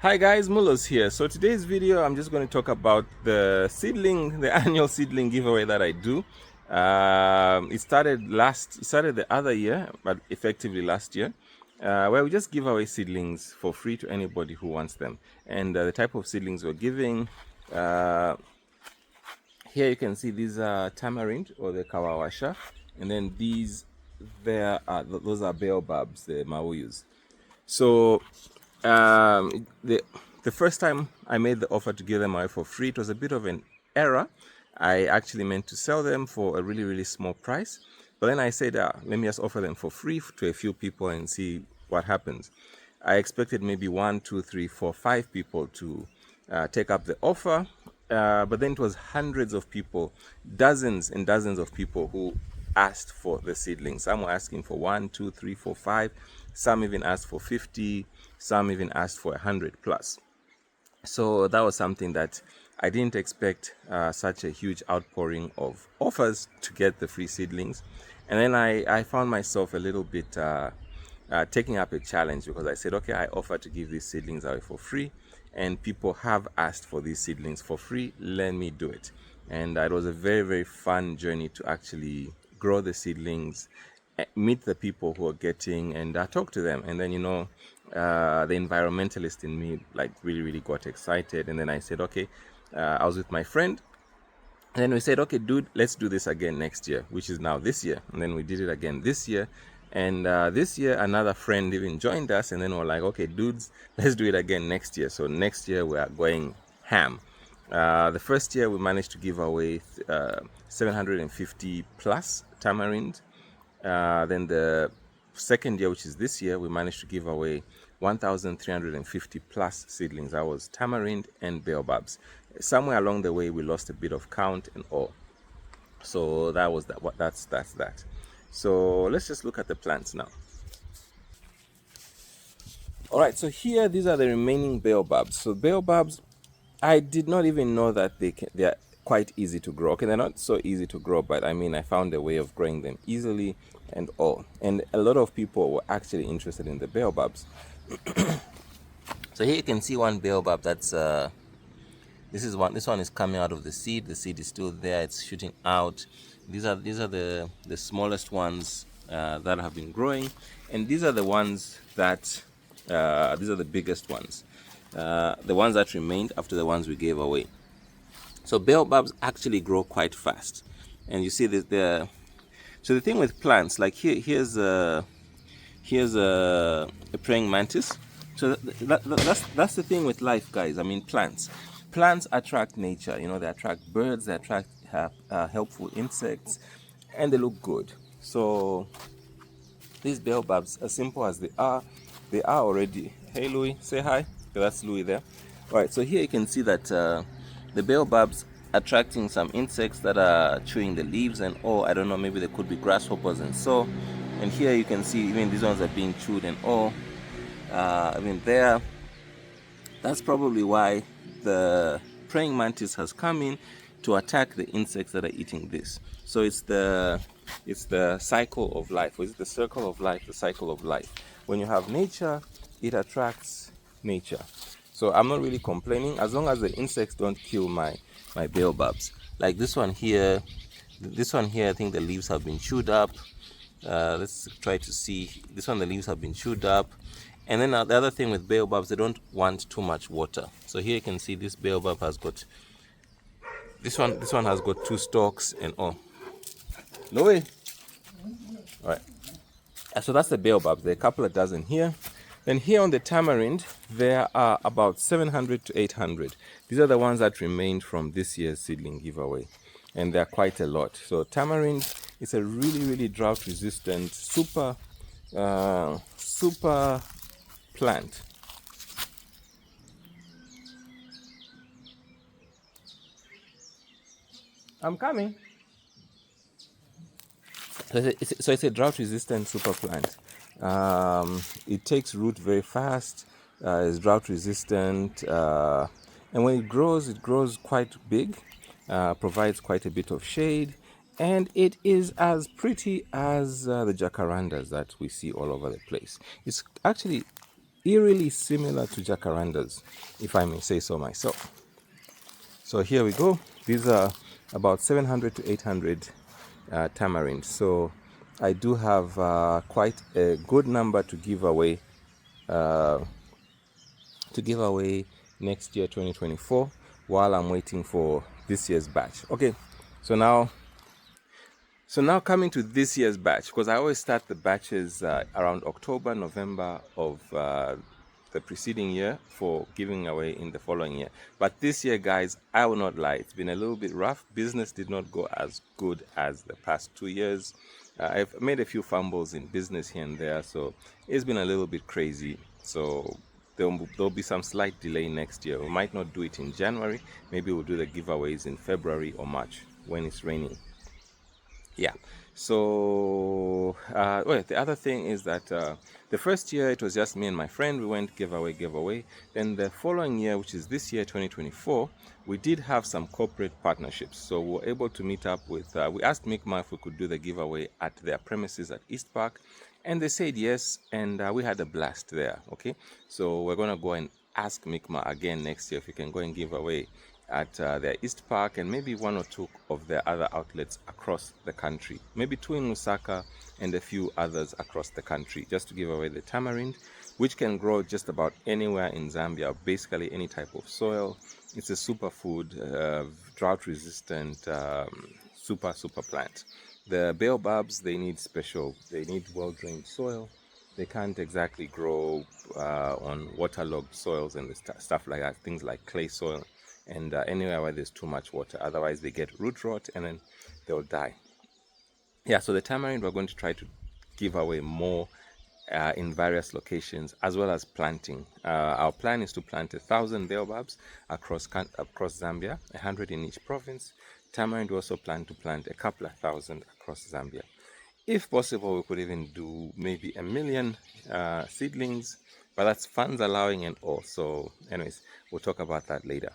Hi guys, Mulos here. So today's video, I'm just going to talk about the annual seedling giveaway that I do. It started the other year, but effectively last year, where we just give away seedlings for free to anybody who wants them. And the type of seedlings we're giving, here you can see these are tamarind or the kawawasha, and then those are baobabs, the mauyus. So the first time I made the offer to give them away for free, it was a bit of an error. I actually meant to sell them for a really small price, but then I said, let me just offer them for free to a few people and see what happens. I expected maybe 1, 2, 3, 4, 5 people to take up the offer, but then it was hundreds of people, dozens and dozens of people who asked for the seedlings. Some were asking for 1, 2, 3, 4, 5. Some even asked for 50. Some even asked for 100 plus. So that was something that I didn't expect, such a huge outpouring of offers to get the free seedlings. And then I found myself a little bit taking up a challenge, because I said, okay, I offer to give these seedlings away for free, and people have asked for these seedlings for free. Let me do it. And it was a very fun journey to actually grow the seedlings, meet the people who are getting, and talk to them. And then the environmentalist in me like really got excited. And then I said, okay, I was with my friend, and then we said, okay dude, let's do this again next year, which is now this year. And then we did it again this year, and this year another friend even joined us, and then we're like, okay dudes, let's do it again next year. So next year we are going ham. The first year we managed to give away 750 plus tamarind. Then the second year, which is this year, we managed to give away 1,350 plus seedlings. That was tamarind and baobabs. Somewhere along the way, we lost a bit of count and all. So that was that. That's that. So let's just look at the plants now. All right. So here, these are the remaining baobabs. So baobabs, I did not even know that they are quite easy to grow. Okay, they're not so easy to grow, but I mean, I found a way of growing them easily and all. And a lot of people were actually interested in the baobabs. So here you can see one baobab that's this one is coming out of the seed. The seed is still there, it's shooting out. These are the smallest ones that have been growing, and these are the ones that these are the biggest ones, the ones that remained after the ones we gave away. So baobabs actually grow quite fast, and you see this there. So the thing with plants, like here's a praying mantis. So that's the thing with life, guys. I mean, plants attract nature. They attract birds, they attract helpful insects, and they look good. So these baobabs, as simple as they are already. Hey Louis, say hi. Okay, that's Louis there. All right, so here you can see that the baobabs attracting some insects that are chewing the leaves and all. I don't know, maybe there could be grasshoppers and so. And here you can see even these ones are being chewed and all. I mean, there. That's probably why the praying mantis has come in to attack the insects that are eating this. So it's the cycle of life, or is it the circle of life, the cycle of life. When you have nature, it attracts nature. So I'm not really complaining, as long as the insects don't kill my baobabs. Like this one here, I think the leaves have been chewed up. Let's try to see. This one, the leaves have been chewed up. And then the other thing with baobabs, they don't want too much water. So here you can see this baobab has got, this one has got 2 stalks and all. No way. All right. So that's the baobabs. There are a couple of dozen here. Then here on the tamarind, there are about 700 to 800. These are the ones that remained from this year's seedling giveaway, and they're quite a lot. So tamarind is a really drought resistant, super plant. I'm coming. So it's a drought resistant super plant. It takes root very fast, is drought resistant, and when it grows quite big, provides quite a bit of shade, and it is as pretty as the jacarandas that we see all over the place. It's actually eerily similar to jacarandas, if I may say so myself. So here we go. These are about 700 to 800 tamarind. So I do have quite a good number to give away next year, 2024, while I'm waiting for this year's batch. Okay, so now coming to this year's batch, because I always start the batches around October, November of the preceding year for giving away in the following year. But this year, guys, I will not lie, it's been a little bit rough. Business did not go as good as the past 2 years. I've made a few fumbles in business here and there, so it's been a little bit crazy. So there'll be some slight delay next year. We might not do it in January. Maybe we'll do the giveaways in February or March when it's raining. Yeah. So, well, the other thing is that the first year it was just me and my friend. We went give away. Then the following year, which is this year, 2024, we did have some corporate partnerships. So we were able to meet up with, we asked Micma if we could do the giveaway at their premises at East Park. And they said yes. And we had a blast there. Okay. So we're going to go and ask Micma again next year if we can go and give away at their East Park and maybe one or two of their other outlets across the country, maybe two in Lusaka and a few others across the country, just to give away the tamarind, which can grow just about anywhere in Zambia, basically any type of soil. It's a superfood, drought resistant, super plant. The baobabs, they need well-drained soil. They can't exactly grow on waterlogged soils and stuff like that, things like clay soil and anywhere where there's too much water. Otherwise, they get root rot and then they'll die. Yeah, so the tamarind, we're going to try to give away more in various locations, as well as planting. Our plan is to plant 1,000 baobabs across Zambia, 100 in each province. Tamarind, we also plan to plant a couple of thousand across Zambia. If possible, we could even do maybe 1 million seedlings, but that's funds allowing and all. So anyways, we'll talk about that later.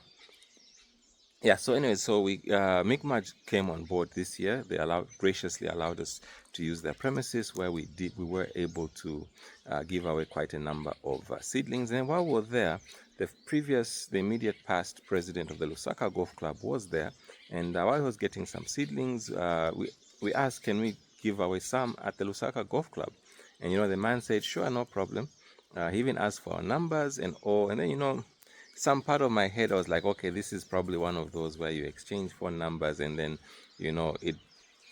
Yeah, so anyway, so we Micma came on board this year. They graciously allowed us to use their premises, where we were able to give away quite a number of seedlings. And while we were there, the immediate past president of the Lusaka Golf Club was there, and while he was getting some seedlings, we asked, can we give away some at the Lusaka Golf Club? And the man said, sure, no problem. He even asked for our numbers and all, and then some part of my head, I was like, okay, this is probably one of those where you exchange phone numbers and then,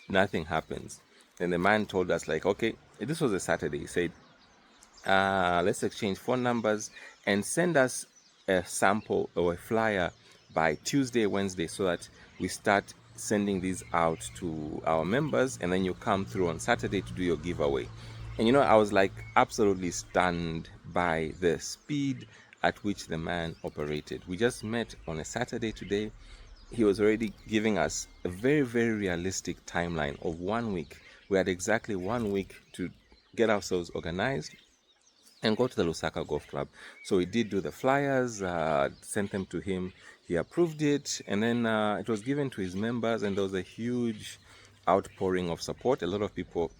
nothing happens. Then the man told us, like, okay, this was a Saturday. He said, let's exchange phone numbers and send us a sample or a flyer by Tuesday, Wednesday, so that we start sending these out to our members, and then you come through on Saturday to do your giveaway. And I was like absolutely stunned by the speed at which the man operated. We just met on a Saturday today. He was already giving us a very, very realistic timeline of 1 week. We had exactly 1 week to get ourselves organized and go to the Lusaka Golf Club. So we did do the flyers, sent them to him. He approved it, and then it was given to his members, and there was a huge outpouring of support. A lot of people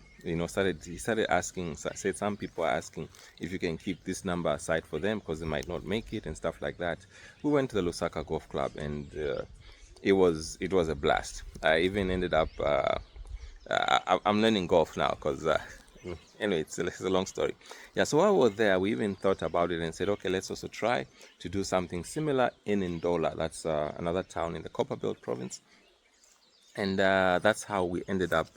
started asking, said some people are asking if you can keep this number aside for them because they might not make it and stuff like that. We went to the Lusaka Golf Club, and it was a blast. I even ended up I'm learning golf now because anyway, it's a long story. Yeah, so while we were there, we even thought about it and said, okay, let's also try to do something similar in Ndola. That's another town in the Copperbelt province, and that's how we ended up.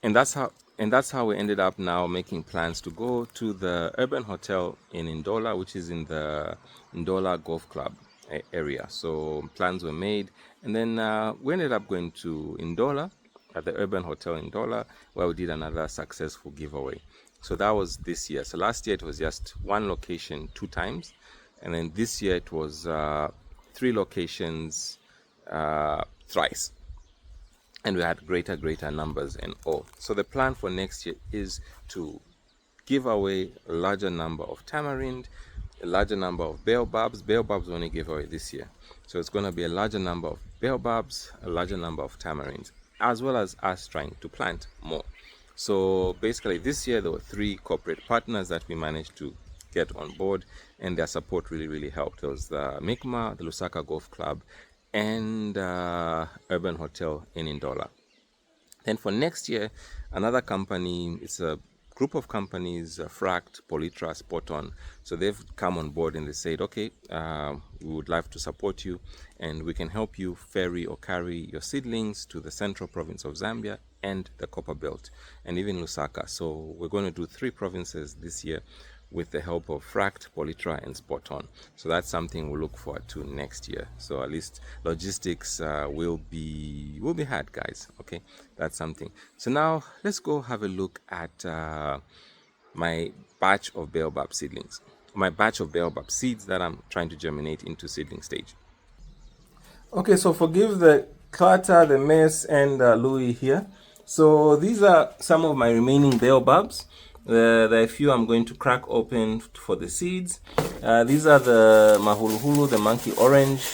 And that's how we ended up now making plans to go to the Urban Hotel in Ndola, which is in the Ndola Golf Club area. So plans were made, and then we ended up going to Ndola at the Urban Hotel in Ndola, where we did another successful giveaway. So that was this year. So last year it was just one location 2 times, and then this year it was 3 locations thrice. And we had greater numbers and all. So the plan for next year is to give away a larger number of tamarind, a larger number of baobabs. Baobabs we only gave away this year. So it's going to be a larger number of baobabs, a larger number of tamarinds, as well as us trying to plant more. So basically this year there were 3 corporate partners that we managed to get on board, and their support really helped. There was the Mikma, the Lusaka Golf Club, and Urban Hotel in Ndola. Then for next year, another company, it's a group of companies, Fract, Polytra, Spot On. So they've come on board and they said, okay, we would like to support you and we can help you ferry or carry your seedlings to the central province of Zambia and the Copper Belt and even Lusaka. So we're going to do 3 provinces this year with the help of Fract, Polytra, and Spot On. So that's something we'll look forward to next year. So at least logistics will be had, guys. Okay, that's something. So now let's go have a look at my batch of baobab seedlings, my batch of baobab seeds that I'm trying to germinate into seedling stage. Okay, so forgive the clutter, the mess, and Louis here. So these are some of my remaining baobabs. There are a few I'm going to crack open for the seeds. These are the mahuluhulu, the monkey orange,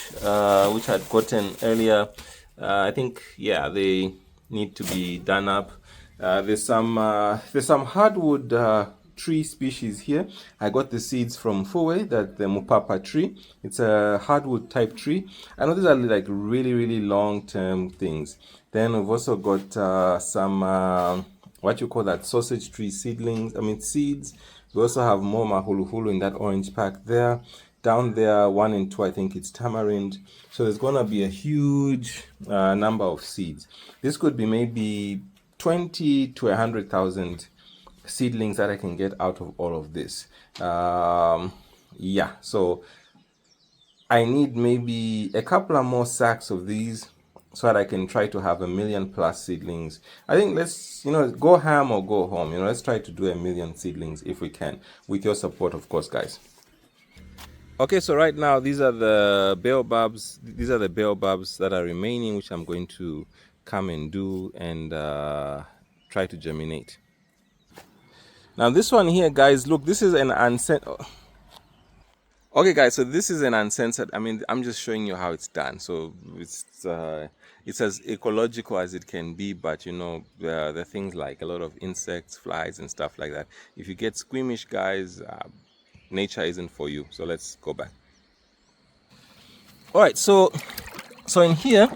which I had gotten earlier. I think, yeah, they need to be done up. There's some hardwood tree species here. I got the seeds from Fowe, that the mupapa tree. It's a hardwood type tree. I know these are like really long-term things. Then we've also got some what you call that, sausage tree seedlings, seeds. We also have more mahuluhulu in that orange pack there. Down there, 1 and 2, I think it's tamarind. So there's gonna be a huge number of seeds. This could be maybe 20 to 100,000 seedlings that I can get out of all of this. Yeah, so I need maybe a couple of more sacks of these so that I can try to have 1 million plus seedlings. I think let's, go ham or go home. Let's try to do 1 million seedlings if we can, with your support, of course, guys. Okay, so right now these are the baobabs. These are the baobabs that are remaining, which I'm going to come and do and try to germinate. Now this one here, guys, look, this is an uncensored. Okay, guys, so this is an uncensored. I'm just showing you how it's done. So it's as ecological as it can be, but there are things like a lot of insects, flies, and stuff like that. If you get squeamish, guys, nature isn't for you. So let's go back. All right, so in here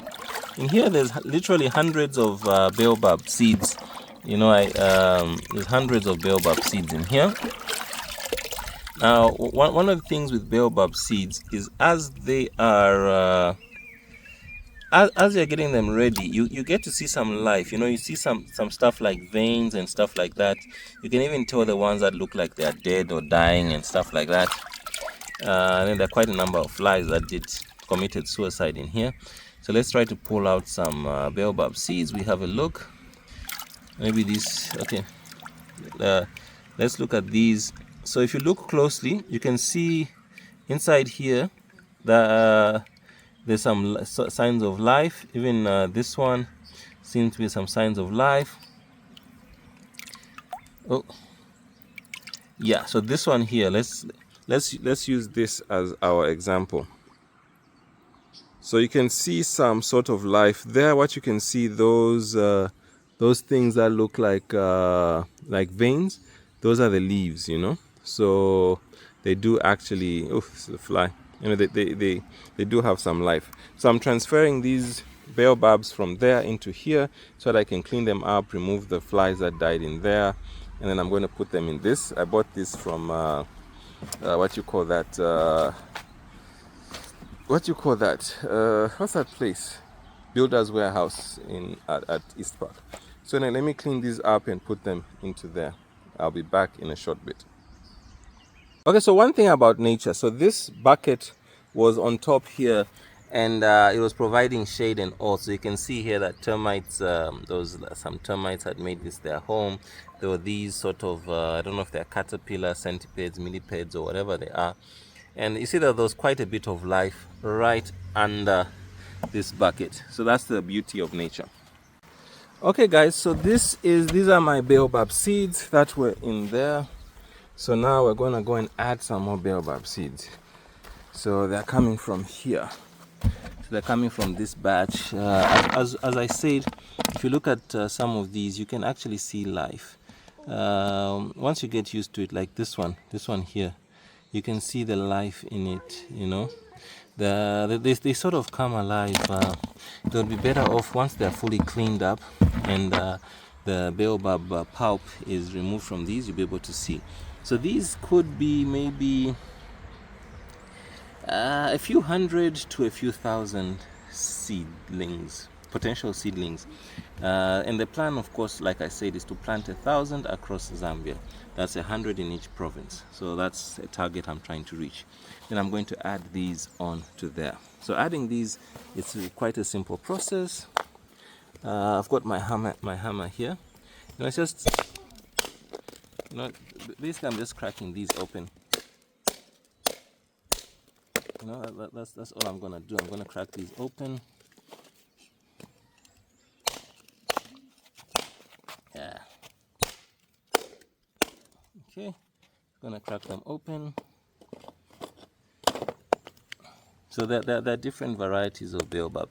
there's literally hundreds of baobab seeds. There's hundreds of baobab seeds in here. Now, one of the things with baobab seeds is as they are as you're getting them ready, you get to see some life. You see some stuff like veins and stuff like that. You can even tell the ones that look like they're dead or dying and stuff like that. And then there are quite a number of flies that committed suicide in here. So let's try to pull out some baobab seeds. We have a look. Maybe these. Okay. Let's look at these. So if you look closely, you can see inside here that there's some signs of life. Even this one seems to be some signs of life. Oh, yeah. So this one here, let's use this as our example. So you can see some sort of life there. What you can see, those things that look like veins, those are the leaves. So they do actually, it's a fly. They do have some life. So I'm transferring these baobabs from there into here so that I can clean them up, remove the flies that died in there, and then I'm going to put them in this. I bought this from what you call that? What's that place? Builder's Warehouse at East Park. So now let me clean these up and put them into there. I'll be back in a short bit. Okay, so one thing about nature. So this bucket was on top here, and it was providing shade and all. So you can see here that termites, some termites had made this their home. There were these sort of, I don't know if they're caterpillar, centipedes, millipedes, or whatever they are. And you see that there's quite a bit of life right under this bucket. So that's the beauty of nature. Okay, guys, so these are my baobab seeds that were in there. So now we're gonna go and add some more baobab seeds. So they're coming from here. So they're coming from this batch. As I said, if you look at some of these, you can actually see life. Once you get used to it, like this one here, you can see the life in it, you know. They sort of come alive. They'll be better off once they're fully cleaned up and the baobab pulp is removed from these. You'll be able to see. So these could be maybe a few hundred to a few thousand seedlings, potential seedlings. And the plan, of course, like I said, is to plant 1,000 across Zambia. That's 100 in each province. So that's a target I'm trying to reach. Then I'm going to add these on to there. So adding these, it's quite a simple process. I've got my hammer here. You know, it's just, you know, basically I'm just cracking these open. You know, that's all I'm gonna do. I'm gonna crack these open. Yeah. Okay, gonna crack them open. So there are different varieties of baobab.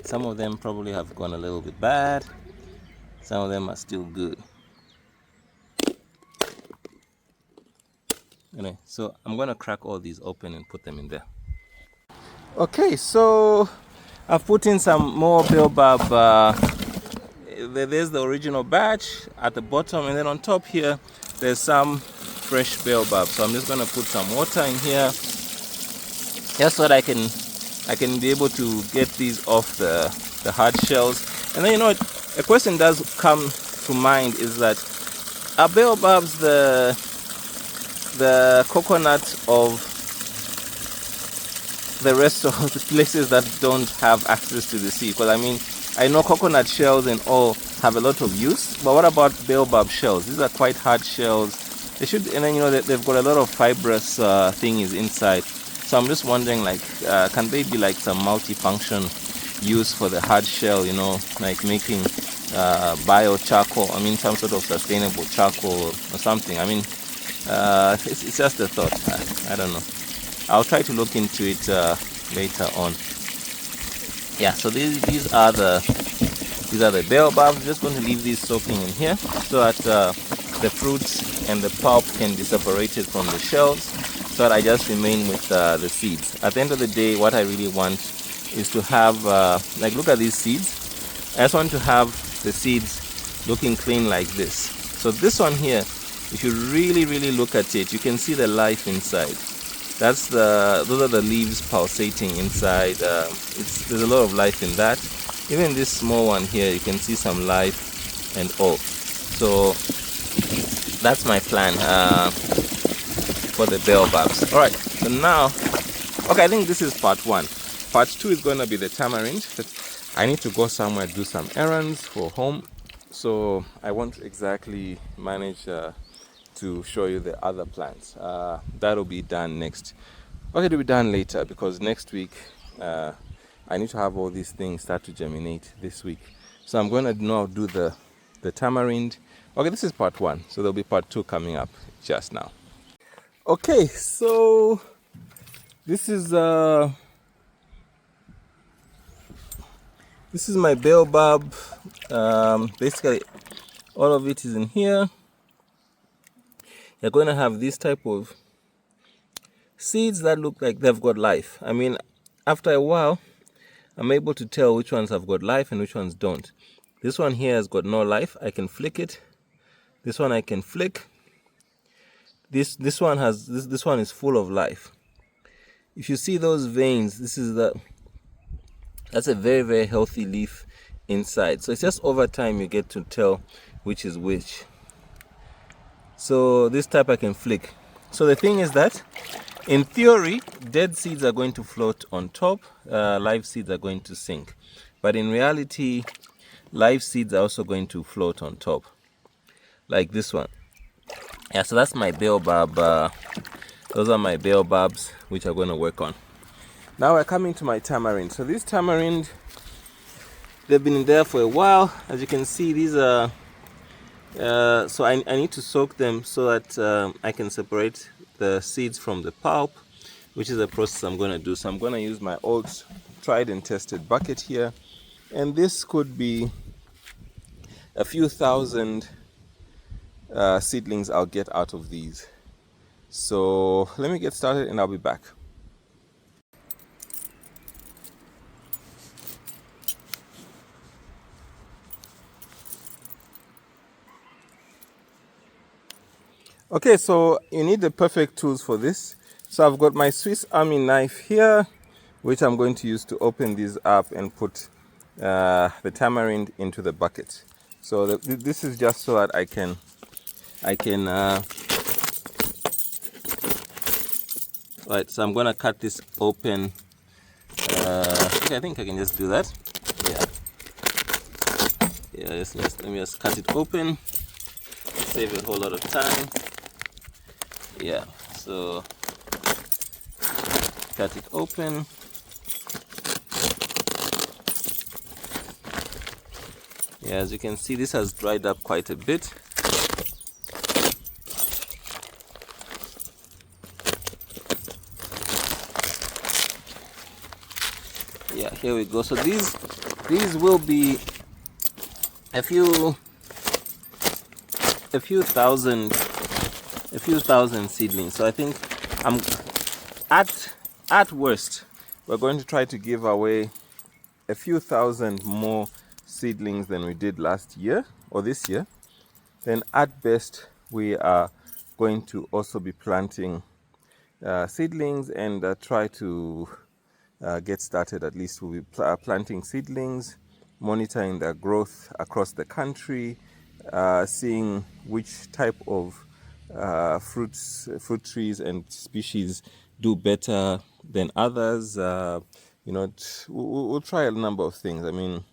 Some of them probably have gone a little bit bad. Some of them are still good. Anyway, so I'm gonna crack all these open and put them in there. Okay, so I've put in some more baobab. There's the original batch at the bottom, and then on top here there's some fresh baobab. So I'm just gonna put some water in here, just so that I can be able to get these off the hard shells. And then, you know, a question does come to mind is that, are baobabs the coconut of the rest of the places that don't have access to the sea? Because I mean, I know coconut shells and all have a lot of use, but what about baobab shells? These are quite hard shells. They should, and then, you know, they've got a lot of fibrous thingies inside. So I'm just wondering, like, can they be like some multi-function use for the hard shell? You know, like making bio charcoal. I mean, some sort of sustainable charcoal or something. I mean, it's just a thought. I don't know. I'll try to look into it later on. Yeah. So these are the baobabs. I'm just going to leave these soaking in here so that the fruits and the pulp can be separated from the shells, so that I just remain with the seeds. At the end of the day, what I really want is to have, like, look at these seeds. I just want to have the seeds looking clean like this. So this one here, if you really look at it, you can see the life inside. Those are the leaves pulsating inside. There's a lot of life in that. Even this small one here, you can see some life and all. So that's my plan for the baobabs. All right, so now, okay, I think this is part one. Part two is going to be the tamarind. I need to go somewhere, do some errands for home, so I won't exactly manage to show you the other plants. That'll be done next. Okay, it'll be done later, because next week I need to have all these things start to germinate this week. So I'm going to now do the tamarind. Okay, this is part one, so there'll be part two coming up just now. Okay, so this is my baobab. Basically, all of it is in here. You're going to have this type of seeds that look like they've got life. I mean, after a while, I'm able to tell which ones have got life and which ones don't. This one here has got no life. I can flick it. This one I can flick. This one is full of life. If you see those veins, that's a very healthy leaf inside. So it's just over time you get to tell which is which. So this type I can flick. So the thing is that, in theory, dead seeds are going to float on top, live seeds are going to sink. But in reality, live seeds are also going to float on top, like this one. Yeah, so that's my baobab. Those are my baobabs, which I'm going to work on. Now we're coming to my tamarind. So this tamarind, they've been in there for a while. As you can see, these are so I need to soak them so that I can separate the seeds from the pulp. which is a process I'm going to do. So I'm going to use my old tried and tested bucket here, and this could be a few thousand seedlings I'll get out of these. So let me get started and I'll be back. Okay, so you need the perfect tools for this. So I've got my Swiss Army knife here, which I'm going to use to open these up and put the tamarind into the bucket. So this is just so that I can right, so I'm going to cut this open. Okay, I think I can just do that. Yeah, let me just cut it open, save a whole lot of time. Yeah, so cut it open. Yeah, as you can see, this has dried up quite a bit. Yeah, here we go. So these will be a few thousand seedlings. So I think I'm at worst we're going to try to give away a few thousand more seedlings than we did last year or this year. Then at best we are going to also be planting seedlings and try to get started. At least we'll be planting seedlings, monitoring their growth across the country, seeing which type of fruit trees and species do better than others. We'll try a number of things. I mean,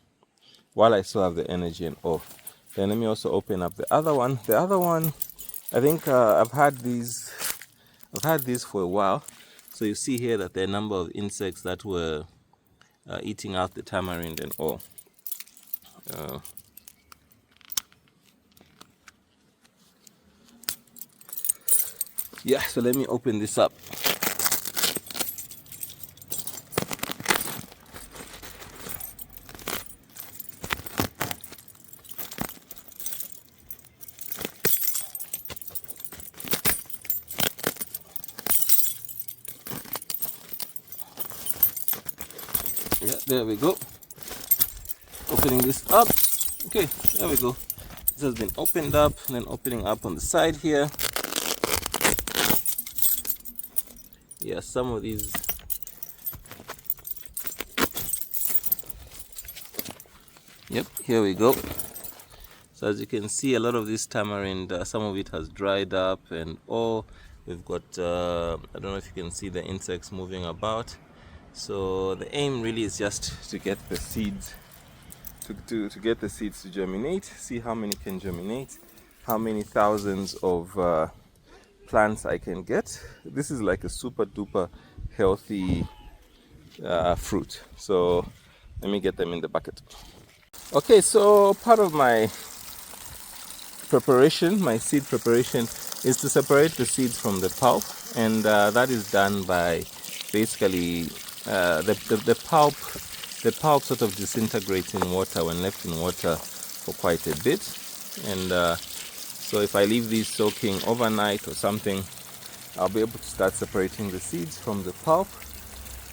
while I still have the energy and all. Then let me also open up the other one. The other one, I think I've had these for a while. So you see here that there are a number of insects that were eating out the tamarind and all. Yeah, so let me open this up. Yeah, there we go. Opening this up. Okay, there we go. This has been opened up, and then opening up on the side here. Yeah, some of these. Yep, here we go. So as you can see, a lot of this tamarind, some of it has dried up and all. We've got, I don't know if you can see the insects moving about. So the aim really is just to get the seeds, to get the seeds to germinate, see how many can germinate, how many thousands of plants I can get. This is like a super duper healthy fruit. So let me get them in the bucket. Okay, so part of my preparation, my seed preparation, is to separate the seeds from the pulp, and that is done by basically the pulp sort of disintegrates in water when left in water for quite a bit, and so if I leave these soaking overnight or something, I'll be able to start separating the seeds from the pulp.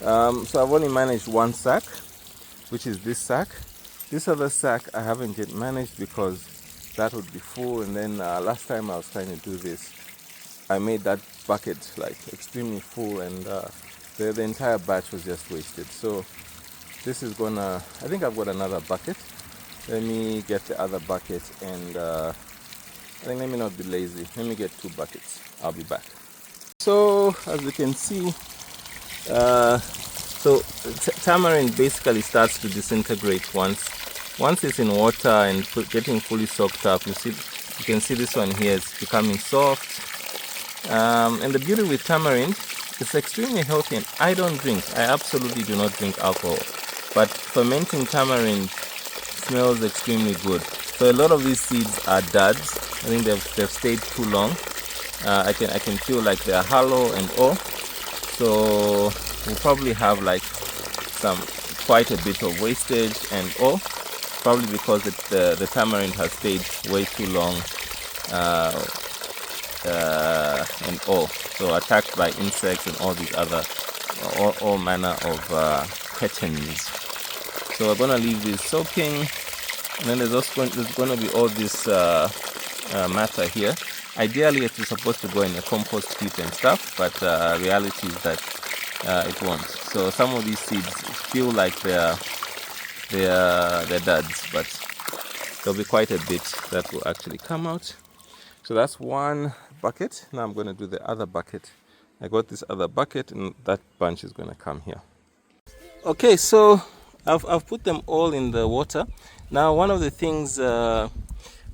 So I've only managed one sack, which is this sack. This other sack I haven't yet managed because that would be full, and then last time I was trying to do this, I made that bucket like extremely full, and the entire batch was just wasted. So this is gonna, I think I've got another bucket. Let me get the other bucket, and I think let me not be lazy. Let me get 2 buckets. I'll be back. So as you can see, so tamarind basically starts to disintegrate once it's in water and getting fully soaked up. You can see this one here is becoming soft. And the beauty with tamarind, it's extremely healthy, and I absolutely do not drink alcohol. But fermenting tamarind smells extremely good. So a lot of these seeds are duds. I think they've stayed too long. I can feel like they are hollow and all. So we'll probably have like quite a bit of wastage and all, probably because the tamarind has stayed way too long and all, so attacked by insects and all these other all manner of pathogens. So we're going to leave this soaking, and then there's going to be all this matter here. Ideally it is supposed to go in a compost heap and stuff, but reality is that it won't. So some of these seeds feel like they're duds, but there'll be quite a bit that will actually come out. So that's one bucket. Now I'm going to do the other bucket. I got this other bucket, and that bunch is going to come here. Okay, so I've put them all in the water. Now one of the things,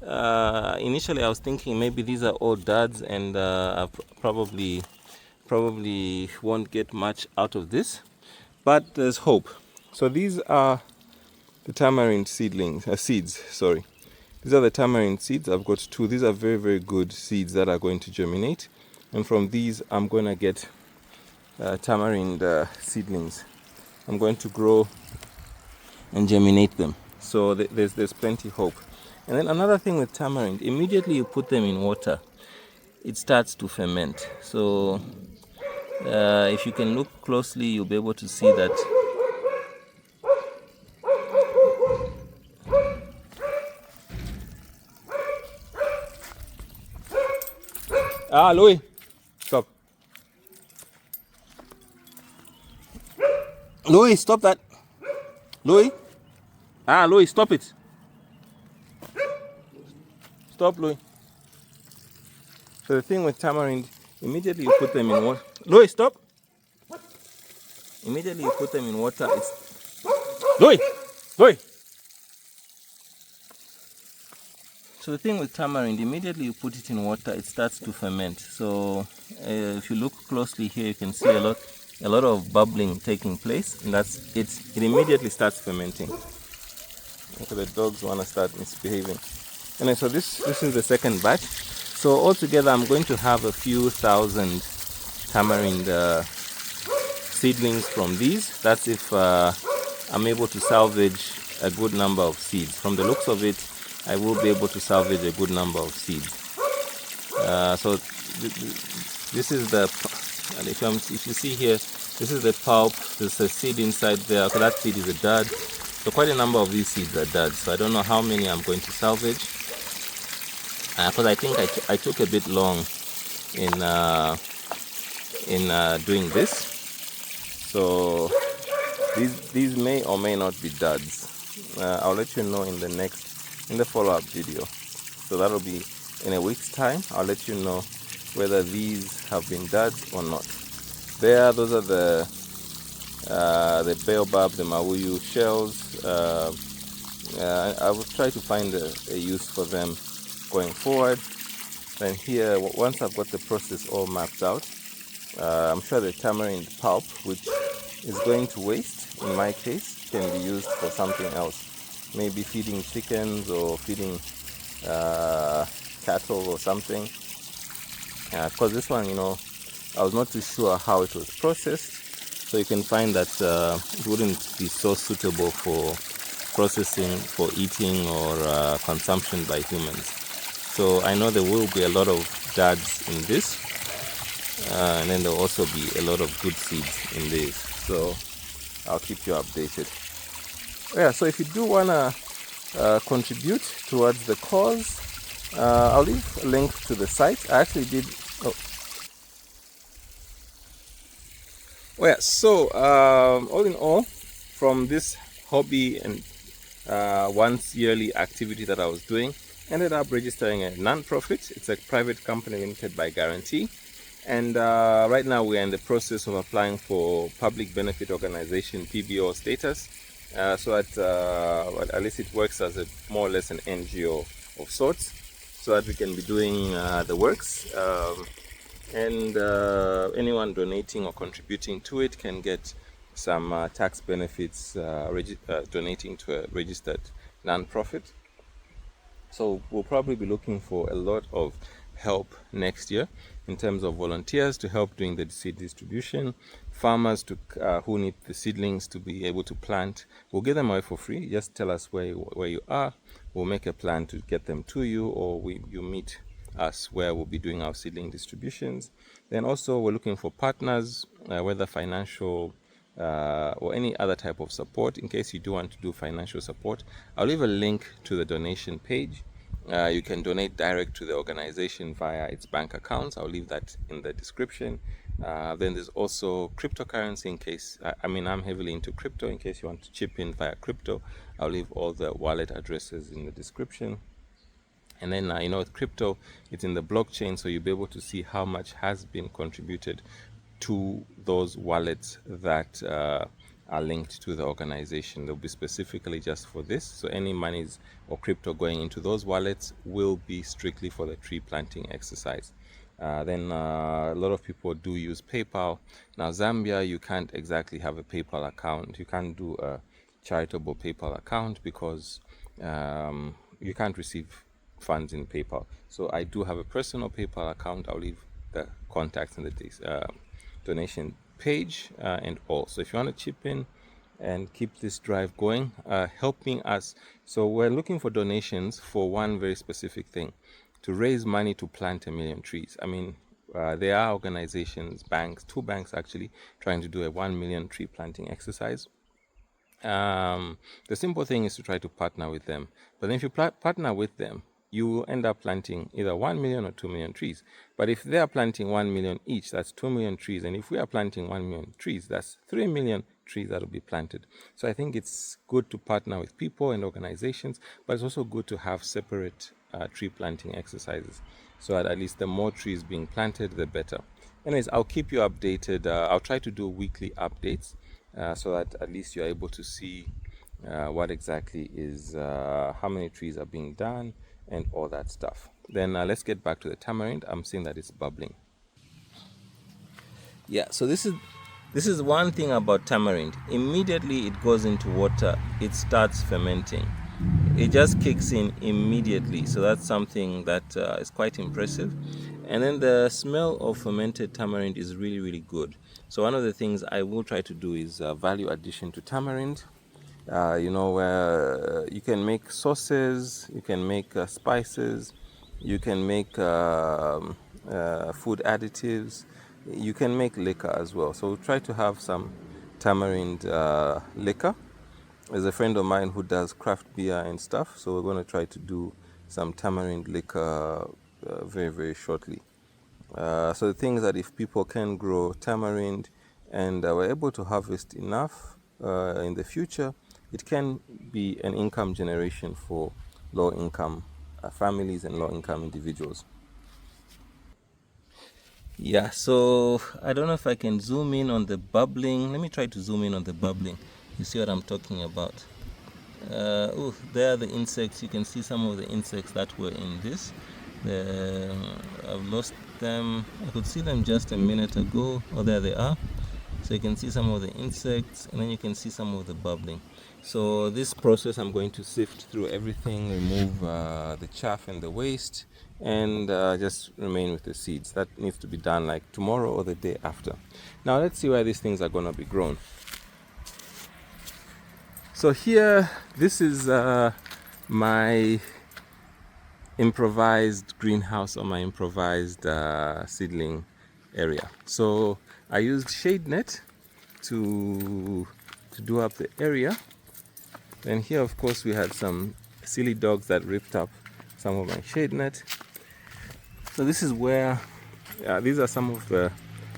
initially I was thinking maybe these are all duds, and I probably won't get much out of this, but there's hope. So these are the tamarind seedlings, seeds, sorry. These are the tamarind seeds. I've got two. These are very, very good seeds that are going to germinate. And from these, I'm going to get tamarind seedlings. I'm going to grow and germinate them. So there's plenty hope. And then another thing with tamarind, immediately you put them in water, it starts to ferment. So if you can look closely, you'll be able to see that Louis, stop. Louis, stop that. Louis. Louis, stop it. Stop, Louis. So the thing with tamarind, immediately you put them in water. Louis, stop. Immediately you put them in water, it's... Louis! Louis! So the thing with tamarind, immediately you put it in water, it starts to ferment. So if you look closely here, you can see a lot of bubbling taking place, and that's it. It immediately starts fermenting. Okay, the dogs want to start misbehaving. And so this is the second batch. So altogether, I'm going to have a few thousand tamarind seedlings from these. That's if I'm able to salvage a good number of seeds. From the looks of it, I will be able to salvage a good number of seeds. So this is the, and if you see here, this is the pulp. There's a seed inside there. Okay, that seed is a dud. So quite a number of these seeds are duds. So I don't know how many I'm going to salvage, because I think I took a bit long in doing this. So these may or may not be duds. I'll let you know in the follow-up video. So that'll be in a week's time. I'll let you know whether these have been duds or not. Those are the baobab, the mawuyu shells. I will try to find a use for them going forward. Then here, once I've got the process all mapped out, I'm sure the tamarind pulp, which is going to waste in my case, can be used for something else. Maybe feeding chickens or feeding cattle or something. Because this one, I was not too sure how it was processed. So you can find that it wouldn't be so suitable for processing, for eating or consumption by humans. So I know there will be a lot of duds in this, and then there will also be a lot of good seeds in this. So I'll keep you updated. Yeah, so if you do want to contribute towards the cause, I'll leave a link to the site. I actually did... Well, so all in all, from this hobby and once yearly activity that I was doing, ended up registering a non-profit. It's a private company limited by guarantee, and right now we are in the process of applying for public benefit organization PBO status, so that at least it works as a more or less an NGO of sorts, so that we can be doing the works. And anyone donating or contributing to it can get some tax benefits donating to a registered non-profit. So we'll probably be looking for a lot of help next year, in terms of volunteers to help doing the seed distribution, farmers who need the seedlings to be able to plant. We'll give them away for free. Just tell us where you are. We'll make a plan to get them to you, or you meet us where we'll be doing our seedling distributions. Then also we're looking for partners, whether financial or any other type of support. In case you do want to do financial support, I'll leave a link to the donation page. You can donate direct to the organization via its bank accounts. I'll leave that in the description. Then there's also cryptocurrency, in case I'm heavily into crypto. In case you want to chip in via crypto, I'll leave all the wallet addresses in the description. And then with crypto, it's in the blockchain, so you'll be able to see how much has been contributed to those wallets that are linked to the organization. They'll be specifically just for this. So any monies or crypto going into those wallets will be strictly for the tree planting exercise. Then a lot of people do use PayPal. Now, Zambia, you can't exactly have a PayPal account. You can't do a charitable PayPal account because you can't receive funds in PayPal. So I do have a personal PayPal account. I'll leave the contacts in the donation page and all. So if you want to chip in and keep this drive going, helping us. So we're looking for donations for one very specific thing: to raise money to plant 1 million trees. There are organizations, banks, 2 banks actually, trying to do a 1 million tree planting exercise. The simple thing is to try to partner with them. But then if you partner with them, you will end up planting either 1 million or 2 million trees. But if they are planting 1 million each, that's 2 million trees. And if we are planting 1 million trees, that's 3 million trees that will be planted. So I think it's good to partner with people and organizations, but it's also good to have separate tree planting exercises, so that at least the more trees being planted, the better. Anyways, I'll keep you updated. I'll try to do weekly updates so that at least you're able to see what exactly is, how many trees are being done, and all that stuff. Then let's get back to the tamarind. I'm seeing that it's bubbling. Yeah, so this is one thing about tamarind. Immediately it goes into water, it starts fermenting. It just kicks in immediately. So that's something that is quite impressive. And then the smell of fermented tamarind is really, really good. So one of the things I will try to do is value addition to tamarind. Where you can make sauces, you can make spices, you can make food additives, you can make liquor as well. So we'll try to have some tamarind liquor. There's a friend of mine who does craft beer and stuff, so we're going to try to do some tamarind liquor very, very shortly. So the thing is that if people can grow tamarind and we're able to harvest enough in the future, it can be an income generation for low-income families and low-income individuals. Yeah, so I don't know if I can zoom in on the bubbling. Let me try to zoom in on the bubbling. You see what I'm talking about? There are the insects. You can see some of the insects that were in this. I've lost them. I could see them just a minute ago. Oh, there they are. So you can see some of the insects, and then you can see some of the bubbling. So this process, I'm going to sift through everything, remove the chaff and the waste, and just remain with the seeds. That needs to be done like tomorrow or the day after. Now let's see where these things are going to be grown. So here, this is my improvised greenhouse, or my improvised seedling area. So I used shade net to do up the area. Then here, of course, we had some silly dogs that ripped up some of my shade net. So this is where these are some of the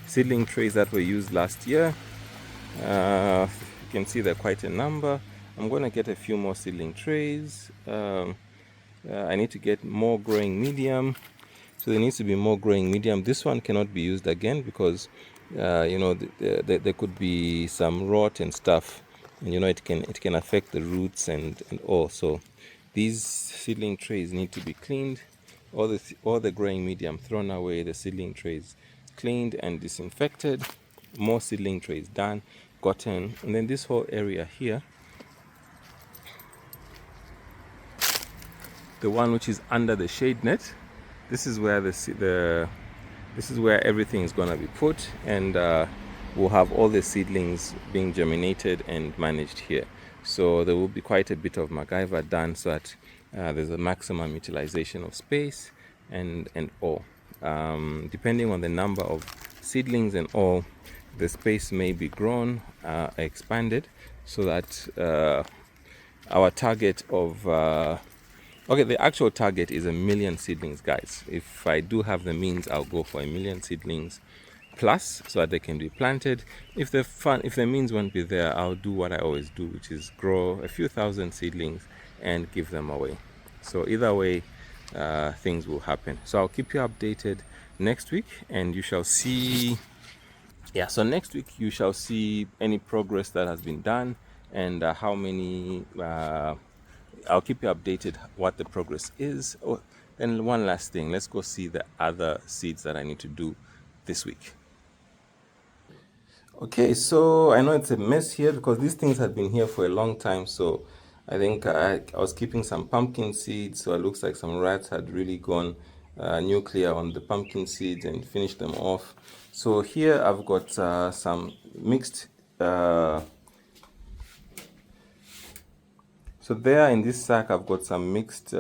seedling trays that were used last year. You can see there are quite a number. I'm going to get a few more seedling trays. I need to get more growing medium. So there needs to be more growing medium. This one cannot be used again because there could be some rot and stuff, and it can affect the roots and all. So these seedling trays need to be cleaned. All the growing medium thrown away, the seedling trays cleaned and disinfected, more seedling trays done, gotten. And then this whole area here, the one which is under the shade net, this is where the This is where everything is going to be put, and we'll have all the seedlings being germinated and managed here. So there will be quite a bit of MacGyver done so that there's a maximum utilization of space and all. Depending on the number of seedlings and all, the space may be grown, expanded, so that our target of okay, the actual target is 1,000,000 seedlings, guys. If I do have the means, I'll go for 1,000,000 seedlings plus, so that they can be planted. If the means won't be there, I'll do what I always do, which is grow a few thousand seedlings and give them away. So either way, things will happen. So I'll keep you updated next week, and you shall see. Yeah, so next week you shall see any progress that has been done, and how many. I'll keep you updated what the progress is. Oh, and one last thing, let's go see the other seeds that I need to do this week. Okay, so I know it's a mess here because these things had been here for a long time. So I think I was keeping some pumpkin seeds. So it looks like some rats had really gone nuclear on the pumpkin seeds and finished them off. So here I've got some mixed. So there in this sack I've got some mixed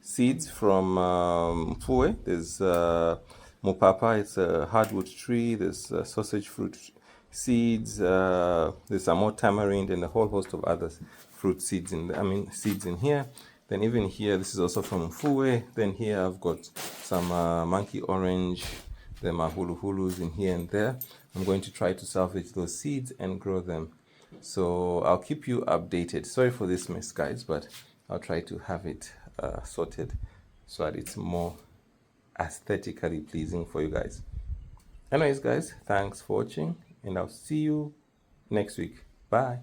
seeds from Fue. There's Mopapa, it's a hardwood tree. There's sausage fruit seeds. There's some more tamarind and a whole host of other fruit seeds seeds in here. Then even here, this is also from Fue. Then here I've got some monkey orange. There are hulu-hulus in here and there. I'm going to try to salvage those seeds and grow them. So I'll keep you updated. Sorry for this mess, guys, but I'll try to have it sorted so that it's more aesthetically pleasing for you guys. Anyways, guys, thanks for watching, and I'll see you next week. Bye.